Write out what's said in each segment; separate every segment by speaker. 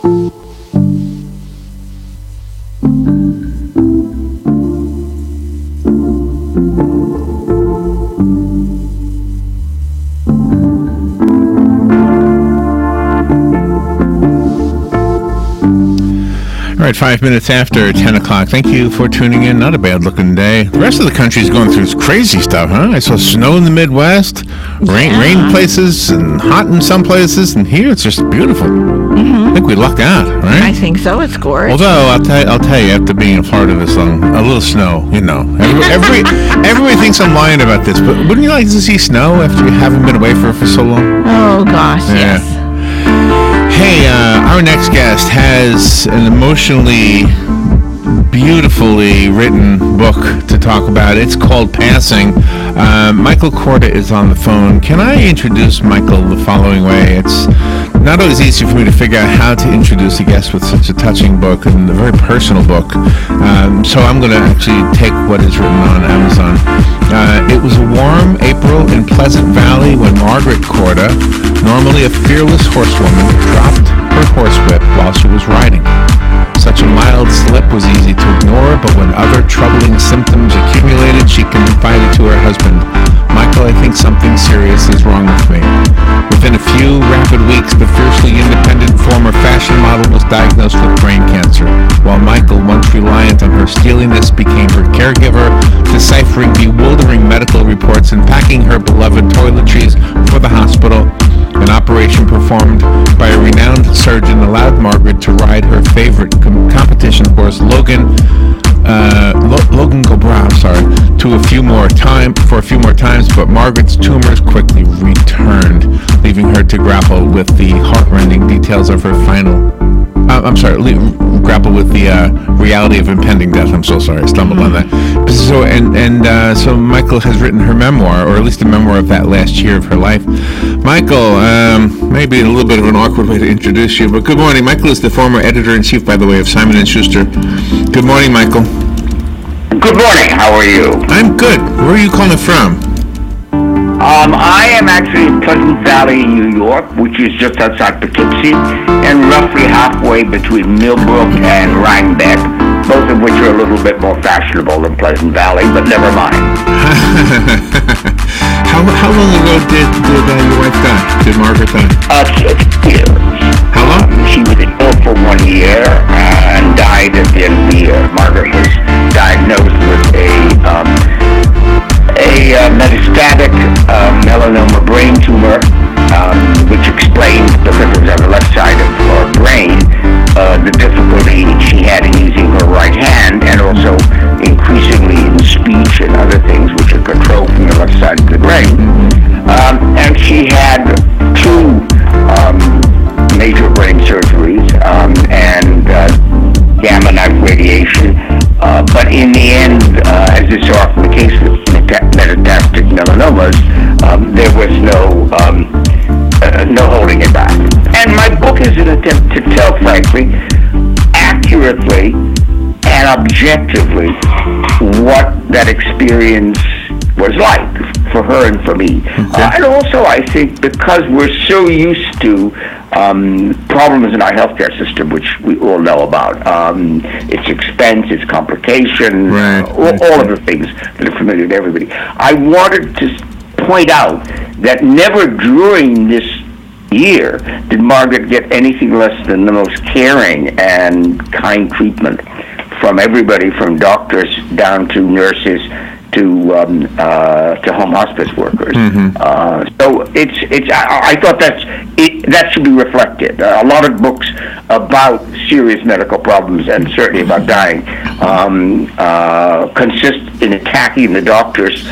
Speaker 1: All right, 5 minutes after 10 o'clock. Thank you for tuning in. Not a bad-looking day. The rest of the country is going through crazy stuff, huh? I saw snow in the Midwest, rain places, and hot in some places, and here it's just beautiful. I think we lucked out, right?
Speaker 2: I think so. It's gorgeous.
Speaker 1: Although, I'll tell you, after being in Florida this long, a little snow, you know. Everybody thinks I'm lying about this, but wouldn't you like to see snow after you haven't been away for so long?
Speaker 2: Oh, gosh, yes.
Speaker 1: Hey, our next guest has an emotionally, beautifully written book to talk about. It's called Passing. Michael Korda is on the phone. Can I introduce Michael the following way? It's not always easy for me to figure out how to introduce a guest with such a touching book and a very personal book. So I'm going to actually take what is written on Amazon. It was a warm April in Pleasant Valley when Margaret Korda, normally a fearless horsewoman, dropped her horsewhip while she was riding. Such a mild slip was easy to ignore, but when other troubling symptoms accumulated, she confided to her husband, "Michael, I think something serious is wrong with me." Within a few rapid weeks, the fiercely independent former fashion model was diagnosed with brain cancer, while Michael, once reliant on her steeliness, became her caregiver, deciphering bewildering medical reports and packing her beloved toiletries for the hospital. An operation performed by a renowned surgeon allowed Margaret to ride her favorite competition horse, Logan Gobra, for a few more times, but Margaret's tumors quickly returned, leaving her to grapple with the heart-rending details of her grapple with the reality of impending death. I'm so sorry, I stumbled on that. So Michael has written her memoir, or at least a memoir of that last year of her life. Michael, maybe a little bit of an awkward way to introduce you, but good morning. Michael is the former editor-in-chief, by the way, of Simon & Schuster. Good morning, Michael.
Speaker 3: Good morning. How are you?
Speaker 1: I'm good. Where are you calling from?
Speaker 3: I am actually in Pleasant Valley, New York, which is just outside Poughkeepsie, and roughly halfway between Millbrook and Rhinebeck, both of which are a little bit more fashionable than Pleasant Valley, but never mind.
Speaker 1: How long ago did your wife die? Did Margaret die?
Speaker 3: 6 years.
Speaker 1: How long?
Speaker 3: She was ill for 1 year and died at the end of the year. Margaret was diagnosed with a metastatic melanoma brain tumor, which explains, because it was on the left side of her brain, the difficulty she had in using her right hand, and also increasingly in speech and other things which are controlled from the left side of the brain. And she had 2 major brain surgeries and gamma knife radiation. But in the end, as is so often the case with metastatic melanomas, there was no holding it back. And my book is an attempt to tell, frankly, accurately and objectively what that experience was like for her and for me. And also, I think, because we're so used to problems in our healthcare system, which we all know about, its expense, its complication, all of the things that are familiar to everybody. I wanted to point out that never during this year did Margaret get anything less than the most caring and kind treatment from everybody, from doctors down to nurses to home hospice workers. So I thought that should be reflected. A lot of books about serious medical problems, and certainly about dying, consist in attacking the doctors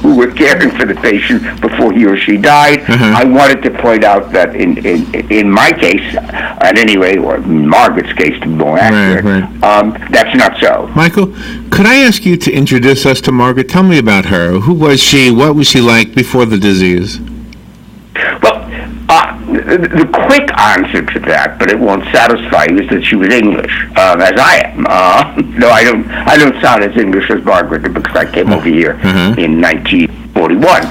Speaker 3: who were caring for the patient before he or she died. I wanted to point out that in my case, at any rate, or in Margaret's case to be more accurate, that's not so.
Speaker 1: Michael, could I ask you to introduce us to Margaret? Tell me about her. Who was she? What was she like before the disease?
Speaker 3: Well, the quick answer to that, but it won't satisfy you, is that she was English, as I am. No, I don't sound as English as Margaret, because I came over here in 1941.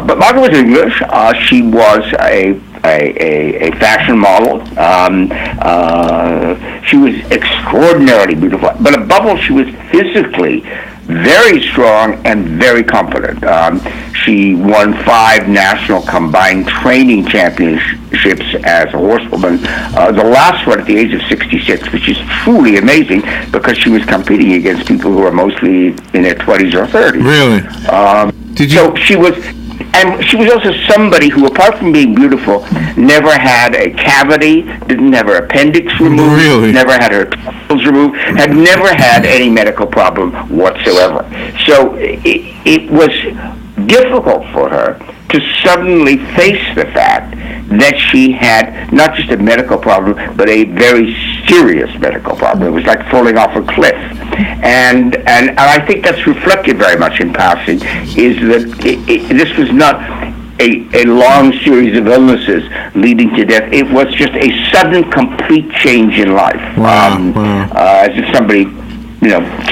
Speaker 3: But Margaret was English. She was a fashion model. She was extraordinarily beautiful, but above all, she was physically very strong and very competent. She won 5 national combined training championships as a horsewoman. The last one at the age of 66, which is truly amazing because she was competing against people who were mostly in their 20s or 30s.
Speaker 1: Really?
Speaker 3: So she was. And she was also somebody who, apart from being beautiful, never had a cavity, didn't have her appendix removed,
Speaker 1: Really?
Speaker 3: never had her tonsils removed, had never had any medical problem whatsoever. So it was difficult for her to suddenly face the fact that she had not just a medical problem, but a very serious medical problem. It was like falling off a cliff. And I think that's reflected very much in Passing, is that this was not a long series of illnesses leading to death. It was just a sudden, complete change in life.
Speaker 1: Wow.
Speaker 3: As if somebody,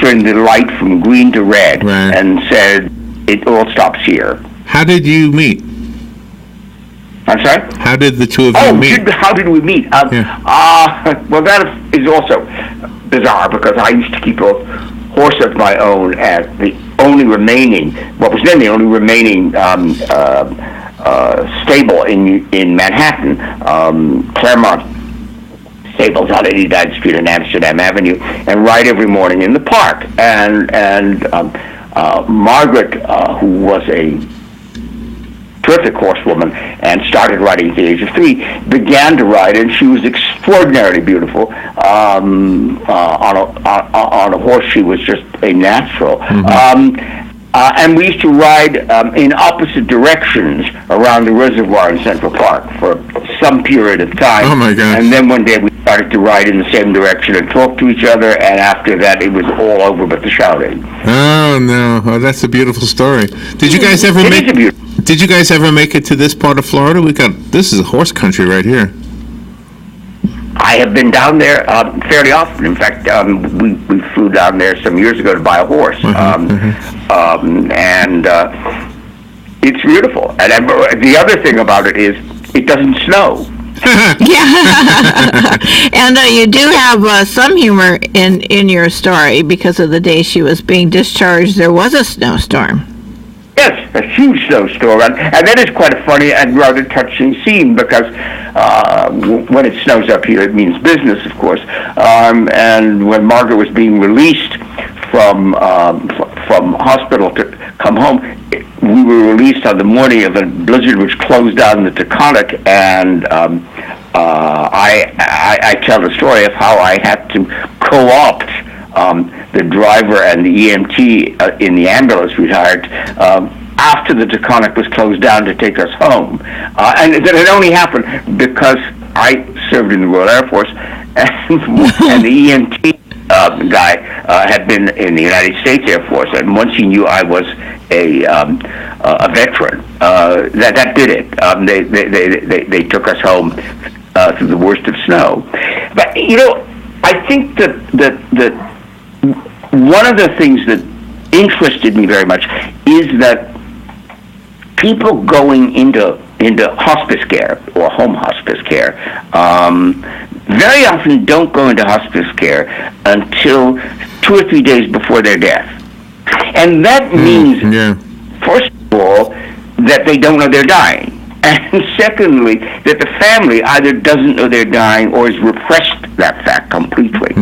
Speaker 3: turned the light from green to red and said, it all stops here.
Speaker 1: How did you meet?
Speaker 3: I'm sorry?
Speaker 1: How did the two of you meet?
Speaker 3: How did we meet? Well, that is also bizarre because I used to keep a horse of my own at the only remaining, what was then the only remaining stable in Manhattan, Claremont Stables on 89th Street and Amsterdam Avenue, and ride every morning in the park. And Margaret, who was a terrific horsewoman and started riding at the age of 3, began to ride, and she was extraordinarily beautiful. On a horse, she was just a natural. And we used to ride in opposite directions around the reservoir in Central Park for some period of time.
Speaker 1: Oh my gosh.
Speaker 3: And then one day we started to ride in the same direction and talk to each other, and after that it was all over but the shouting.
Speaker 1: Oh no! Oh, that's a beautiful story. Did you guys ever
Speaker 3: It
Speaker 1: make?
Speaker 3: is a beautiful.
Speaker 1: Did you guys ever make it to this part of Florida? This is a horse country right here.
Speaker 3: I have been down there fairly often. In fact, we flew down there some years ago to buy a horse, and it's beautiful. And the other thing about it is it doesn't snow.
Speaker 2: Yeah. And you do have some humor in your story because of the day she was being discharged. There was a snowstorm.
Speaker 3: Yes, a huge snowstorm, and that is quite a funny and rather touching scene because when it snows up here, it means business, of course. And when Margaret was being released from hospital to come home, we were released on the morning of a blizzard which closed down the Taconic, and I tell the story of how I had to co-opt the driver and the EMT in the ambulance we hired after the Taconic was closed down to take us home. And that had only happened because I served in the Royal Air Force, and the EMT guy had been in the United States Air Force, and once he knew I was a veteran, that did it. They took us home through the worst of snow. But I think that one of the things that interested me very much is that people going into hospice care or home hospice care very often don't go into hospice care until 2 or 3 days before their death. And that means, first of all, that they don't know they're dying. And secondly, that the family either doesn't know they're dying or has repressed that fact completely.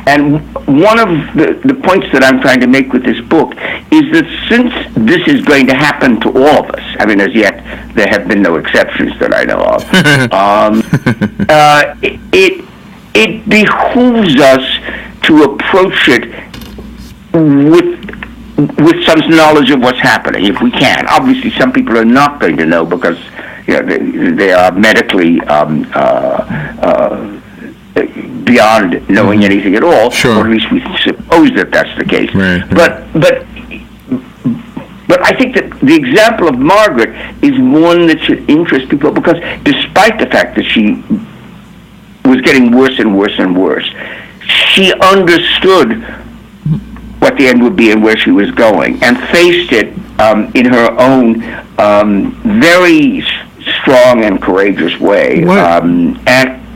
Speaker 3: And one of the points that I'm trying to make with this book is that since this is going to happen to all of us, I mean, as yet there have been no exceptions that I know of, it behooves us to approach it with some knowledge of what's happening, if we can. Obviously, some people are not going to know because they are medically beyond knowing anything at all,
Speaker 1: sure.
Speaker 3: Or at least we suppose that that's the case.
Speaker 1: Right.
Speaker 3: But I think that the example of Margaret is one that should interest people because despite the fact that she was getting worse and worse and worse, she understood what the end would be and where she was going, and faced it in her own very strong and courageous way. And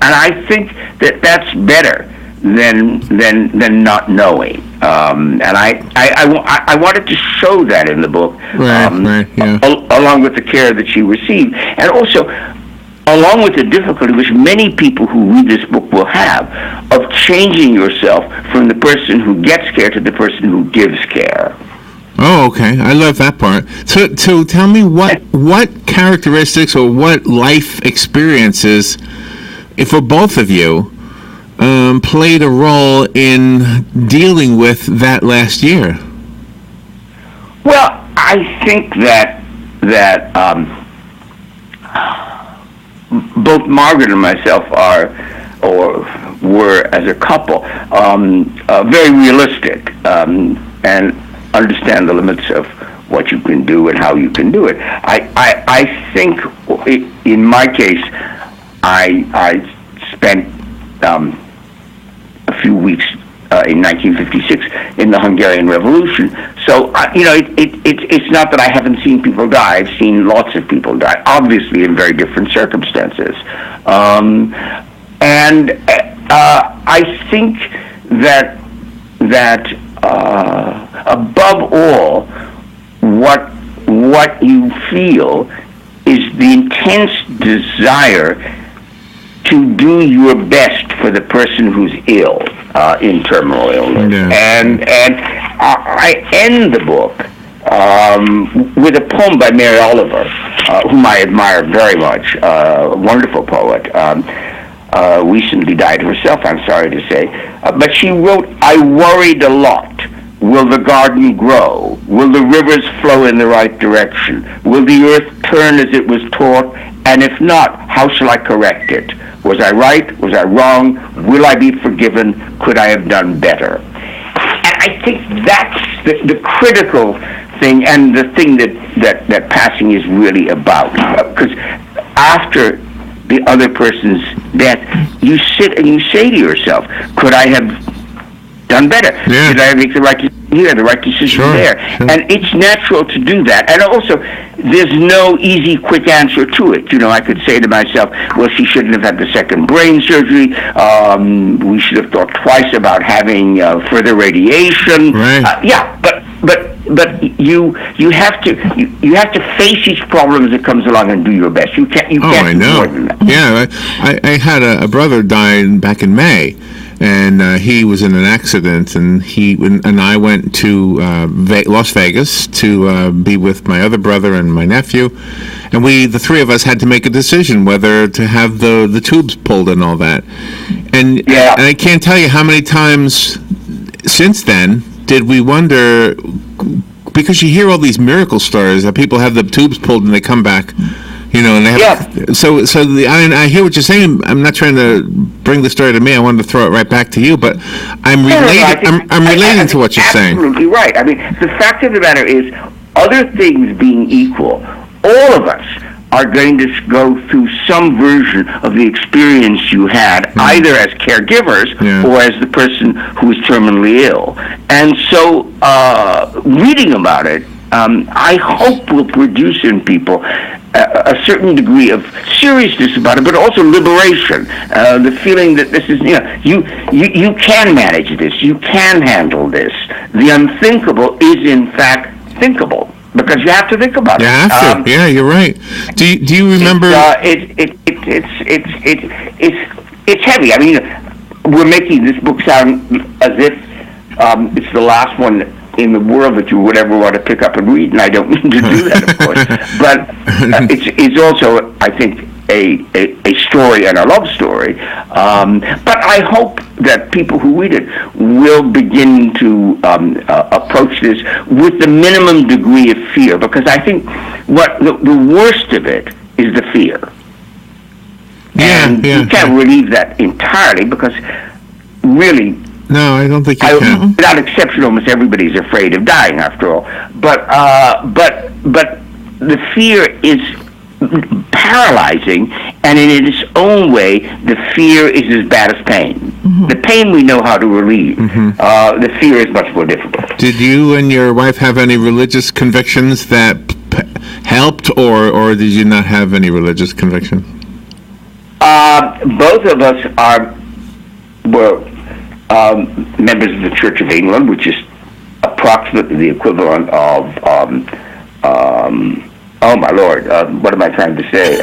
Speaker 3: I think that that's better than not knowing. And I wanted to show that in the book, along with the care that she received, and also along with the difficulty which many people who read this book will have of changing yourself from the person who gets care to the person who gives care.
Speaker 1: Oh, okay. I love that part. So tell me what characteristics or what life experiences, if for both of you, played a role in dealing with that last year?
Speaker 3: Well, I think that both Margaret and myself were as a couple very realistic and understand the limits of what you can do and how you can do it. I think in my case I spent a few weeks in 1956 in the Hungarian Revolution. So, it's not that I haven't seen people die. I've seen lots of people die, obviously in very different circumstances. And I think that above all, what you feel is the intense desire to do your best for the person who's ill in terminal illness.
Speaker 1: Yeah.
Speaker 3: And I end the book with a poem by Mary Oliver, whom I admire very much, a wonderful poet. Recently died herself, I'm sorry to say. But she wrote, "I worried a lot. Will the garden grow? Will the rivers flow in the right direction? Will the earth turn as it was taught? And if not, how shall I correct it? Was I right? Was I wrong? Will I be forgiven? Could I have done better?" And I think that's the critical thing, and the thing that passing is really about. Because after the other person's death, you sit and you say to yourself, could I have done better?
Speaker 1: Yeah.
Speaker 3: Did I make the right decision here, the right decision there?
Speaker 1: Sure.
Speaker 3: And it's natural to do that. And also, there's no easy, quick answer to it. I could say to myself, well, she shouldn't have had the second brain surgery. We should have thought twice about having further radiation.
Speaker 1: Right.
Speaker 3: But you have to face each problem as it comes along and do your best. You can't do more than that.
Speaker 1: Yeah, I had a brother die back in May, and he was in an accident, and I went to Las Vegas to be with my other brother and my nephew, and the three of us had to make a decision whether to have the tubes pulled and all that. And I can't tell you how many times since then did we wonder, because you hear all these miracle stories that people have the tubes pulled and they come back, and they have. I hear what you're saying. I'm not trying to bring the story to me. I wanted to throw it right back to you, but I'm relating. I'm relating to what you're saying.
Speaker 3: Absolutely right. I mean, the fact of the matter is, other things being equal, all of us are going to go through some version of the experience you had, either as caregivers or as the person who is terminally ill. And so reading about it, I hope will produce in people a certain degree of seriousness about it, but also liberation. The feeling that this is, you can manage this, you can handle this. The unthinkable is in fact thinkable. Because you have to think about it.
Speaker 1: You have to. Yeah, you're right. Do you remember?
Speaker 3: It's heavy. I mean, we're making this book sound as if it's the last one in the world that you would ever want to pick up and read, and I don't mean to do that, of course. But it's also, I think, a story and a love story. But I hope that people who read it will begin to approach this with the minimum degree of fear, because I think what the worst of it is the fear. You can't relieve that entirely, because really,
Speaker 1: no, I don't think you can.
Speaker 3: Without exception, almost everybody's afraid of dying, after all. But the fear is paralyzing, and in its own way, the fear is as bad as pain. Mm-hmm. The pain we know how to relieve. Mm-hmm. The fear is much more difficult.
Speaker 1: Did you and your wife have any religious convictions that helped, or did you not have any religious conviction?
Speaker 3: Both of us were members of the Church of England, which is approximately the equivalent of oh my Lord, what am I trying to say?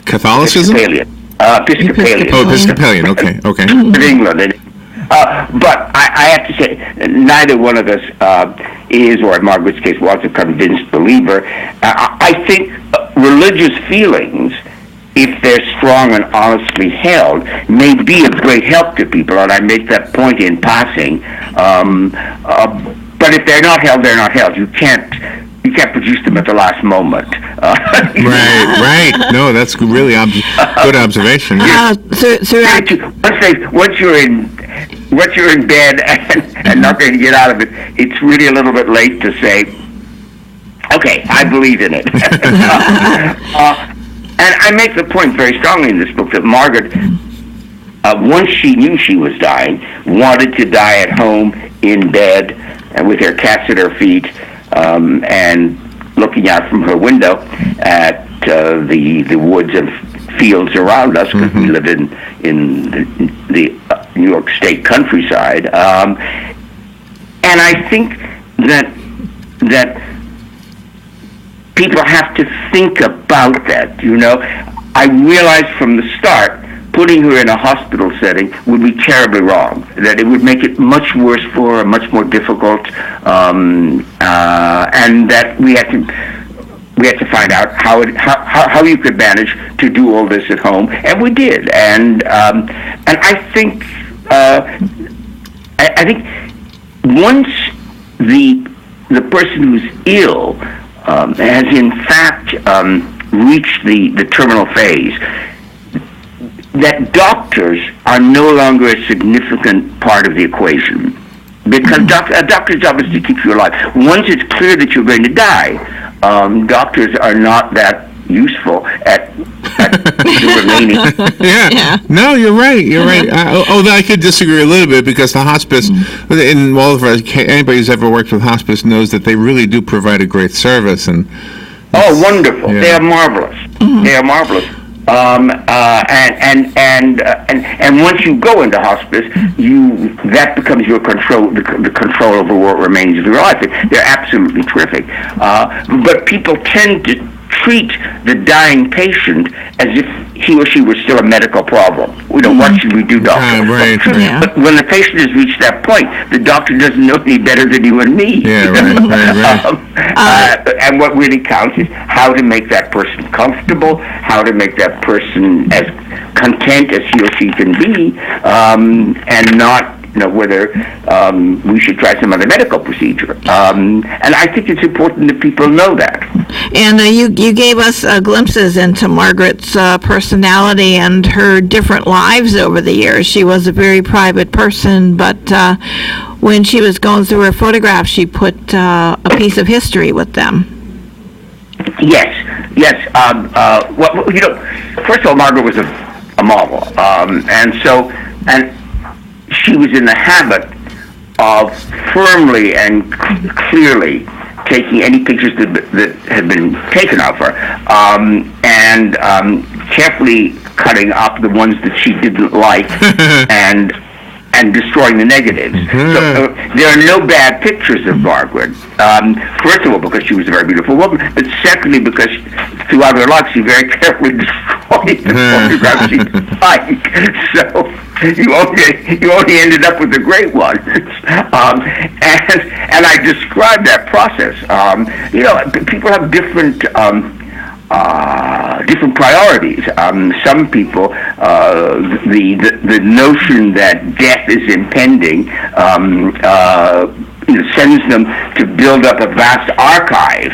Speaker 1: Catholicism?
Speaker 3: Episcopalian.
Speaker 1: Oh, Episcopalian. Okay.
Speaker 3: Of England. But I have to say, neither one of us is, or in Margaret's case, was a convinced believer. I think religious feelings, if they're strong and honestly held, may be of great help to people, and I make that point in passing. But if they're not held, they're not held. You can't produce them at the last moment.
Speaker 1: Right. No, that's really good observation.
Speaker 3: Once you're in bed and not going to get out of it, it's really a little bit late to say, okay, I believe in it. And I make the point very strongly in this book that Margaret, once she knew she was dying, wanted to die at home in bed and with her cats at her feet, and looking out from her window at the woods and fields around us, because we live in the New York State countryside. And I think that people have to think about that. I realized from the start, putting her in a hospital setting would be terribly wrong. That it would make it much worse for her, much more difficult, and that we had to find out how you could manage to do all this at home, and we did. And I think once the person who's ill has in fact reached the terminal phase, that doctors are no longer a significant part of the equation, because a doctor's job is to keep you alive. Once it's clear that you're going to die, doctors are not that useful at the remaining.
Speaker 1: Yeah. No, you're right. Although I could disagree a little bit, because the hospice, in all of us, anybody who's ever worked with hospice knows that they really do provide a great service. And
Speaker 3: wonderful! Yeah. They are marvelous. They are marvelous. And once you go into hospice, that becomes your control, the control over what remains of your life. They're absolutely terrific. But people tend to treat the dying patient as if he or she were still a medical problem. What should we do, doctor?
Speaker 1: Right.
Speaker 3: But when the patient has reached that point, the doctor doesn't know any better than you and me.
Speaker 1: Yeah, right.
Speaker 3: And what really counts is how to make that person comfortable, how to make that person as content as he or she can be, and not whether we should try some other medical procedure. And I think it's important that people know that.
Speaker 2: And you gave us glimpses into Margaret's personality and her different lives over the years. She was a very private person, but when she was going through her photographs, she put a piece of history with them.
Speaker 3: Yes. First of all, Margaret was a model, and she was in the habit of firmly and clearly taking any pictures that had been taken of her, and carefully cutting up the ones that she didn't like, and destroying the negatives. So there are no bad pictures of Margaret. First of all, because she was a very beautiful woman, but secondly, because throughout her life she very carefully destroyed the photographs she didn't like. So you only ended up with the great ones. And I described that process. People have different priorities. Some people, the notion that death is impending sends them to build up a vast archive,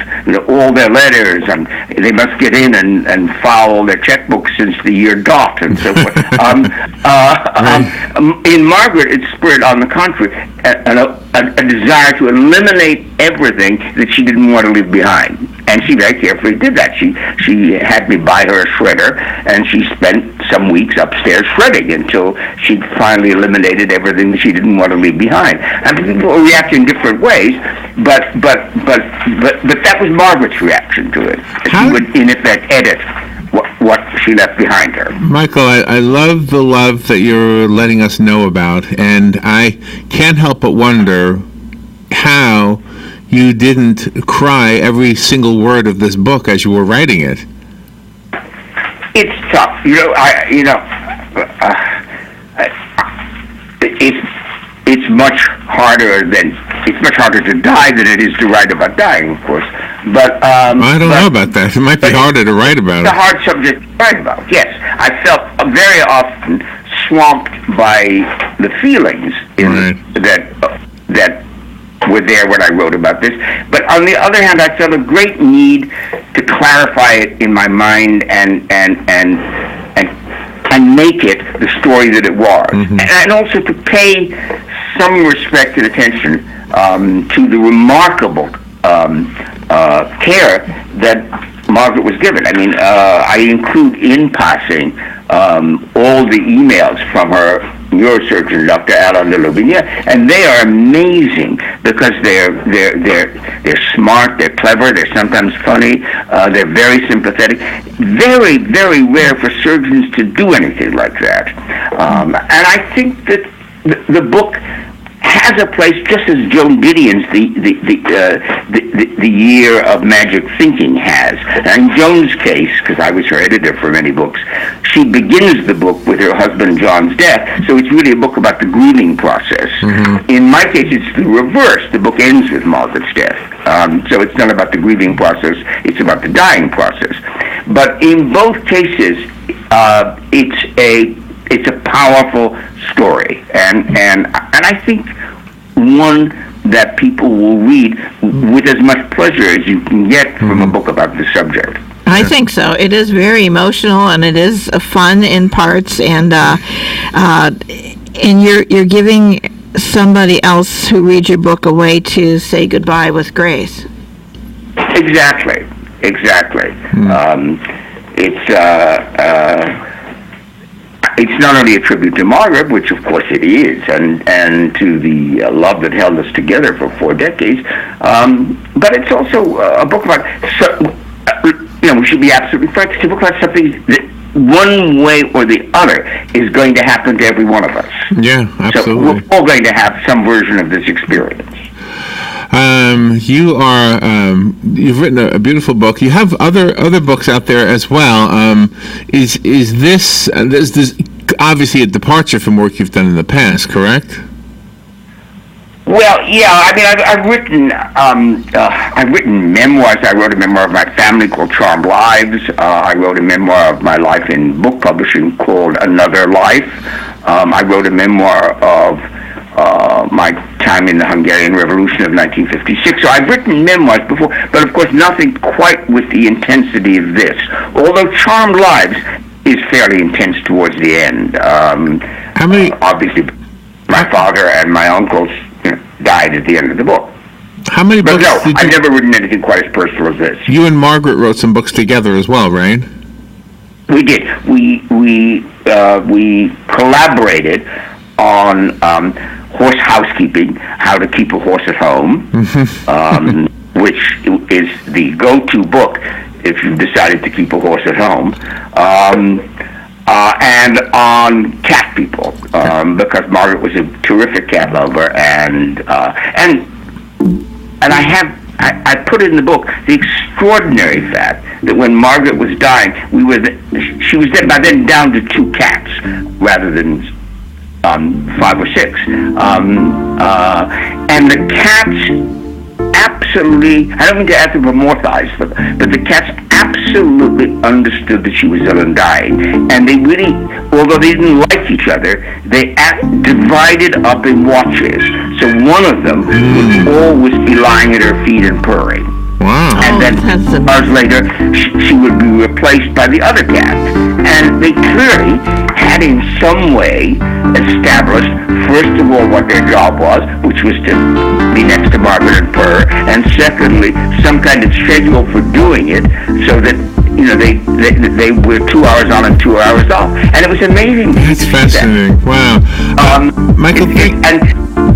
Speaker 3: all their letters, and they must get in and file all their checkbooks since the year dot, and so forth. In Margaret, it spurred, on the contrary, a desire to eliminate everything that she didn't want to leave behind. And she very carefully did that. She had me buy her a shredder, and she spent some weeks upstairs shredding until she finally eliminated everything that she didn't want to leave behind. And people react in different ways, but that was Margaret's reaction to it. She would, in effect, edit what she left behind her.
Speaker 1: Michael, I love the love that you're letting us know about, and I can't help but wonder how you didn't cry every single word of this book as you were writing it.
Speaker 3: It's tough, it's much harder to die than it is to write about dying, of course. But
Speaker 1: I don't know about that. It might be harder to write about.
Speaker 3: It's a hard subject to write about. Yes, I felt very often swamped by the feelings that were there when I wrote about this. But on the other hand, I felt a great need to clarify it in my mind and make it the story that it was, and also to pay some respect and attention to the remarkable care that Margaret was given. I mean, I include in passing all the emails from her neurosurgeon, Dr. Alain de Louvigny, and they are amazing because they're smart, they're clever, they're sometimes funny, they're very sympathetic. Very, very rare for surgeons to do anything like that. And I think that the book has a place, just as Joan Didion's the Year of Magic Thinking has. And in Joan's case, because I was her editor for many books, she begins the book with her husband John's death, so it's really a book about the grieving process. In my case, it's the reverse. The book ends with Margaret's death. So it's not about the grieving process, it's about the dying process. But in both cases, it's a powerful story, and I think one that people will read with as much pleasure as you can get from a book about the subject.
Speaker 2: I think so. It is very emotional, and it is fun in parts, and you're giving somebody else who reads your book a way to say goodbye with grace.
Speaker 3: Exactly. It's not only a tribute to Margaret, which of course it is, and to the love that held us together for 4 decades, but it's also a book about, we should be absolutely frank, it's a book about something that one way or the other is going to happen to every one of us.
Speaker 1: Yeah, absolutely.
Speaker 3: So we're all going to have some version of this experience.
Speaker 1: You've written a beautiful book. You have other books out there as well. Is this obviously a departure from work you've done in the past, correct?
Speaker 3: Well, yeah. I mean, I've written memoirs. I wrote a memoir of my family called Charmed Lives. I wrote a memoir of my life in book publishing called Another Life. I wrote a memoir of my time in the Hungarian Revolution of 1956. So I've written memoirs before, but of course nothing quite with the intensity of this. Although Charmed Lives is fairly intense towards the end.
Speaker 1: How many?
Speaker 3: Obviously, my father and my uncles died at the end of the book.
Speaker 1: How many books?
Speaker 3: But no, I've never written anything quite as personal as this.
Speaker 1: You and Margaret wrote some books together as well, right?
Speaker 3: We did. We collaborated on horse housekeeping, how to keep a horse at home, which is the go-to book if you've decided to keep a horse at home, and on cat people, because Margaret was a terrific cat lover, and I put in the book the extraordinary fact that when Margaret was dying, she was by then down to 2 cats rather than 5 or 6, and the cats absolutely, I don't mean to anthropomorphize them, but the cats absolutely understood that she was ill and dying, and they really, although they didn't like each other, they divided up in watches, so one of them would always be lying at her feet and purring.
Speaker 1: Wow.
Speaker 3: And then hours later, she would be replaced by the other cat. And they clearly had in some way established, first of all, what their job was, which was to be next to Margaret and Purr, and secondly, some kind of schedule for doing it, so that they were 2 hours on and 2 hours off, and it was amazing.
Speaker 1: That's fascinating. Wow. Michael,
Speaker 3: and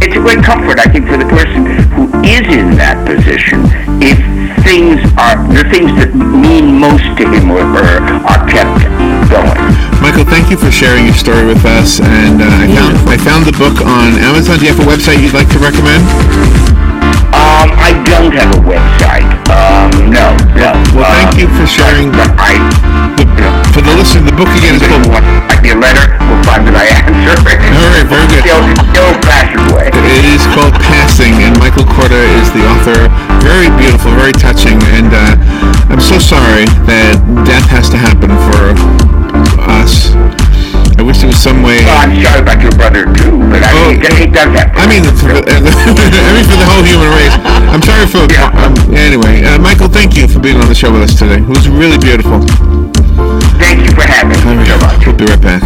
Speaker 3: it's a great comfort, I think, for the person who is in that position, if the things that mean most to him or her are kept going.
Speaker 1: Michael, thank you for sharing your story with us, and I found the book on Amazon. Do you have a website you'd like to recommend?
Speaker 3: I don't have a website. No.
Speaker 1: Well, thank you for sharing. For the listener, the book again is called...
Speaker 3: Write me a letter, we'll find that I answer.
Speaker 1: All right, very good.
Speaker 3: The old-fashioned way.
Speaker 1: It is called Passing, and Michael Korda is the author. Very beautiful, very touching, and I'm so sorry that death has to happen for us. I wish there was some way...
Speaker 3: Well, I'm sorry about your brother, too, but it does happen.
Speaker 1: I mean, for the whole human race. I'm sorry for... anyway, Michael, thank you for being on the show with us today. It was really beautiful.
Speaker 3: Thank you for having me so much.
Speaker 1: We'll be right back.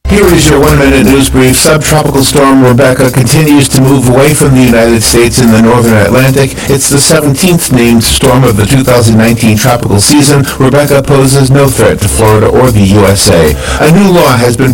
Speaker 4: Here is your one-minute news brief. Subtropical storm Rebecca continues to move away from the United States in the northern Atlantic. It's the 17th named storm of the 2019 tropical season. Rebecca poses no threat to Florida or the USA. A new law has been